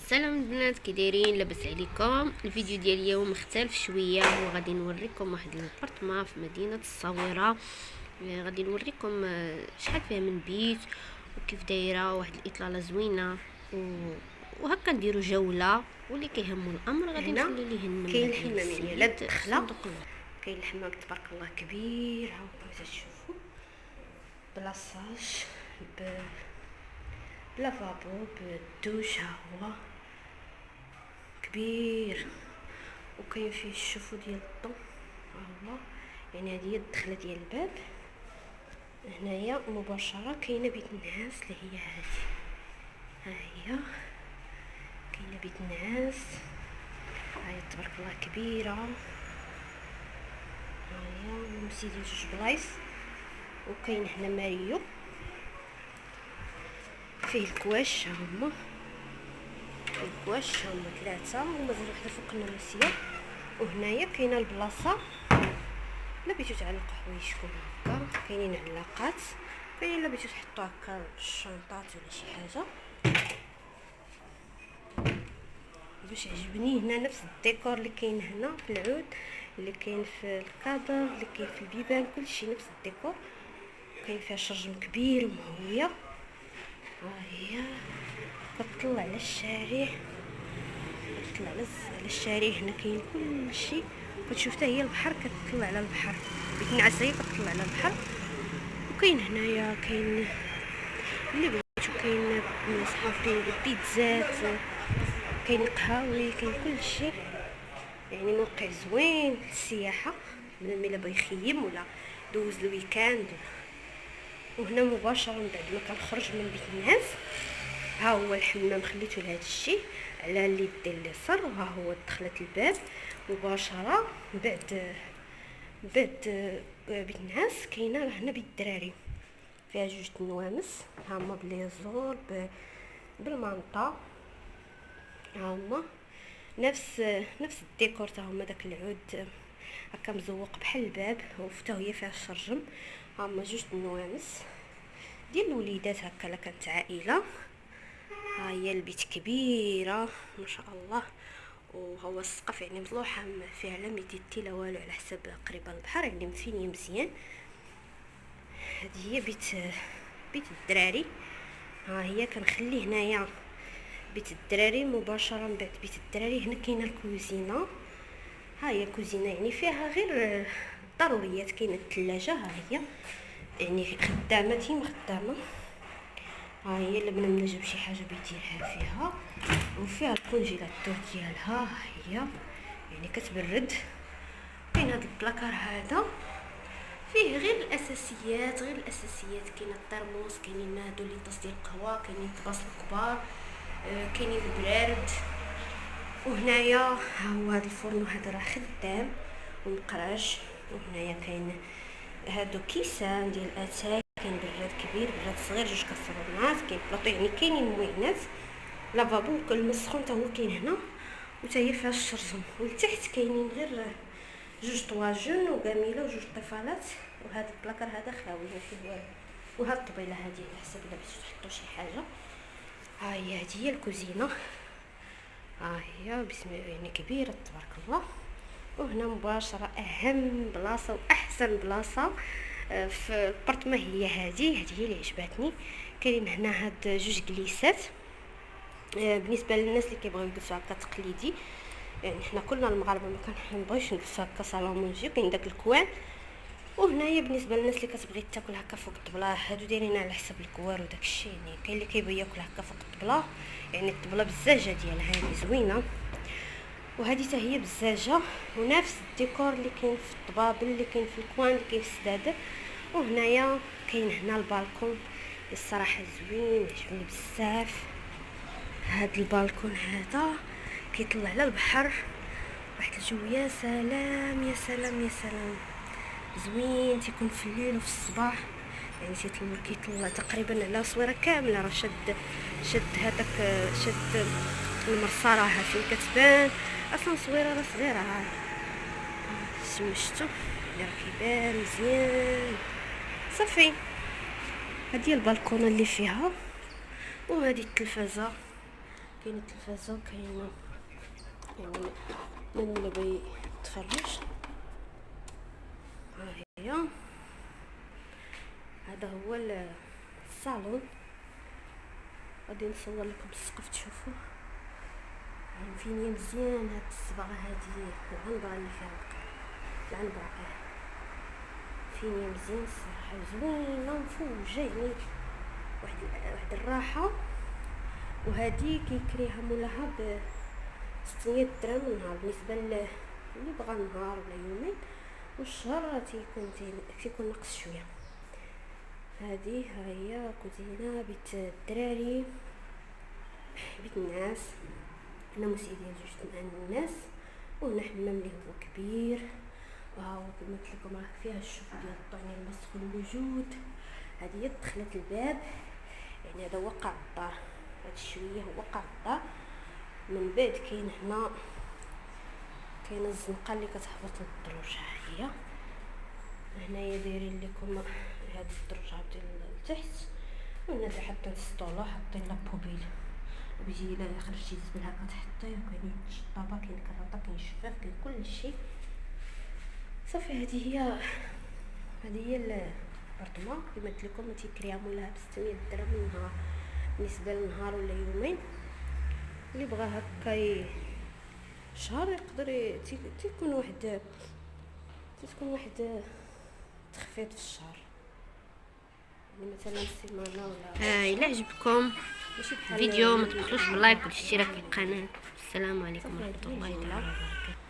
سلام البنات، كي دايرين؟ لاباس عليكم؟ الفيديو ديال اليوم مختلف شويه، وغادي نوريكم واحد الابارتمان في مدينه الصويره. غادي نوريكم شحال فيها من بيت وكيف دايره، واحد الاطلاله زوينه وهكا نديرو جوله. واللي كيهمو الامر غادي هنا نخلي ليه النمره كاين ديال الحمام، يعني لا السيد الدخله. صندوق الله. كاين الحمام تبارك الله كبير، ها هو تشوفوا بلاصاج بلافابو بالدوش، ها هو كبير وكاين فيه الشوفو ديال الضو، ها هو يعني هذه هي الدخله ديال الباب. هنايا مباشره كاينه بيت النعاس اللي هي هذه، ها هي كاينه بيت النعاس، هاي تبارك الله كبيره. هاهي مسيدين جوج بلايص، وكاين هنا ماريو فيه الكواش، هما الكواش هما ثلاثه ومازال وحده فوق النماسيه. وهنايا كاينه البلاصه لا بغيتو تعلقوا حوايجكم هكا، كاينين علاقات، كاينين لا بغيتو تحطوا هكا الشنطات ولا شي حاجه. باش عجبني هنا نفس الديكور اللي كاين هنا في العود، اللي كاين في الكادر، اللي كاين في البيبان، كلشي نفس الديكور. كاين فيها شرجم كبير ومهويه، ها هي كتطلع على الشارع، كتطلع على الشارع. هنا كاين كلشي، كتشوف حتى هي البحر، كتطلع على البحر. بيت النعاس هي كتطلع على البحر. وكاين هنايا كاين اللي بغيتو، كاين صحافي البيتزات، كاين القهاوي، كاين كلشي. يعني موقع زوين للسياحه، من اللي بغى يخيم ولا دوز الويكاند. وهنا مباشره من بعد ما كنخرج من بيت الناس، ها هو الحمام خليته لهذا الشيء على اليد ديال اليسار، وها هو دخلت الباب مباشره. بعد بيت الناس كاينه هنا بيت الدراري، فيها جوج النوامس، ها هما بليزول بالمانطا، ها هما نفس الديكور، تا هما داك العود هكا مزوق بحال الباب، وفتا هي فيها الشرجم. ها هما جوج النوامس ديال الوليدات هكا، لا كانت عائله. ها هي البيت كبيره ما شاء الله، وهو السقف يعني مطلوحه فيها لا ميتيتي لا والو، على حسب قريبه للبحر، يعني مفينيه مزيان. هذه هي بيت الدراري. ها هي كنخلي هنايا بيت الدراري مباشره. من بعد بيت الدراري هنا كاينه الكوزينه، ها هي كوزينه يعني فيها غير ضروريات. كاينه الثلاجه، ها هي يعني خدامه خدامه. ها هي اللي بنا جاب شي حاجه بيديرها فيها، وفيها الكونجيلاتور ديالها، ها هي يعني كتبرد. كاين هذا البلاكار هذا فيه غير الاساسيات، كاين الترموس، كاينين هادو لي طاس ديال القهوه، كاينين الطباس الكبار، كاينين البرارد. وهنايا ها هو هذا الفرن، هذا راه خدام ومقراش. وهنايا كاين هادو كيسان ديال الاتاي، كاين براد كبير، براد صغير، جوج كاسرونات، كاين بلاطو، يعني كاينين موينات. لافابو الماء السخون تا هو كاين هنا، وتا هي فيها الشرجم. ولتحت كاينين غير جوج طواجن وكاميله وجوج طفالات. وهذا البلاكار هذا خاوي ما فيه والو. وهاد الطبيله هذه على حسب الا بغيتو تحطوا شي حاجه. ها هي هذه هي الكوزينه، ها هي بسم الله يعني كبيره تبارك الله. وهنا مباشره اهم بلاصه واحسن بلاصه في البارتمان هي هذه هي اللي عجبتني. كاين هنا هاد جوج جليسات، بالنسبه للناس اللي كيبغيو يجلسوا هكا تقليدي. يعني حنا كلنا المغاربه ما كنبغيوش نجلسوا هكا صالونجي، كاين داك الكوان. وهنايا بالنسبه للناس اللي كتبغي تاكل هكا فوق الطبله، هادو دايرين على حسب الكوار وداك الشيء. يعني كاين اللي كيبغي ياكل هكا فوق الطبله، يعني الطبله بالزاجه ديالها يعني زوينه. وهذه حتى هي بالزاجه، ونفس الديكور اللي كاين في الطبابل، اللي كاين في الكوان، اللي كاين في السدادر. وهنايا كاين هنا البالكون، الصراحه زوين عجبني بزاف. هاد البالكون هذا كيطلع على البحر، واحد الجو يا سلام يا سلام يا سلام، زوين. تيكون في الليل وفي الصباح، يعني كيطلع تقريبا على صويره كامله. راه شد هذاك شد المرصه راها فين كتبان اصلا صويره راه صغيره. ها سمشتو اللي راه كيبان مزيان صافي. هذه البالكونه اللي فيها، وهذه التلفازه كاين التلفازه وكاين يعني من اللي بغى يتفرج. ها هي، هذا هو الصالون. غادي نصور لكم السقف تشوفوه فين مزيان. هاد الصبغه هادي العنبره اللي فيها العنبره فين مزيان الصراحه، زوينه مفوجه يعني واحد الراحه. وهذه كيكريها مولاها ب 600 درهم النهار بالنسبه اللي بغى نهار ولا يومين، والشهر تيكون نقص شويه. هذه ها هي كوزينه بيت الدراري، بيت الناس. هنا مسئي ديال جوج الناس، وهنا حمام اللي هو كبير. وها هو كما قلت لكم راه فيها الشوف ديال الطعن المسخ الموجود. هذه هي دخلة الباب، يعني هذا هو قاع الدار. هاد الشويه هو قاع الدار. من بعد كاين هنا كاينه الزنقه اللي كتهبط للدروج. ها هي هنايا دايرين لكم هاد الدرجه ديال التحت، وهنا حاطين السطوله، حاطين لابوبيل بيجي الا خرجتي تزبل هكا تحطيه. وكاين الشطابه، كاين الكراطه، كاين الشفاف، كاين كلشي صافي. هذه هي الابارتمون كما قلت لكم. تيكريها مولاها ب 600 درهم النهار بالنسبه للنهار ولا يومين. اللي بغى هكا شهر يقدر تيكون واحد تخفيض في الشهر، يعني مثلا سيمانه ولا الا عجبكم ماشي بحال الفيديو ما تبخلوش باللايك والاشتراك في القناه. السلام عليكم ورحمه الله صافي. وبركاته.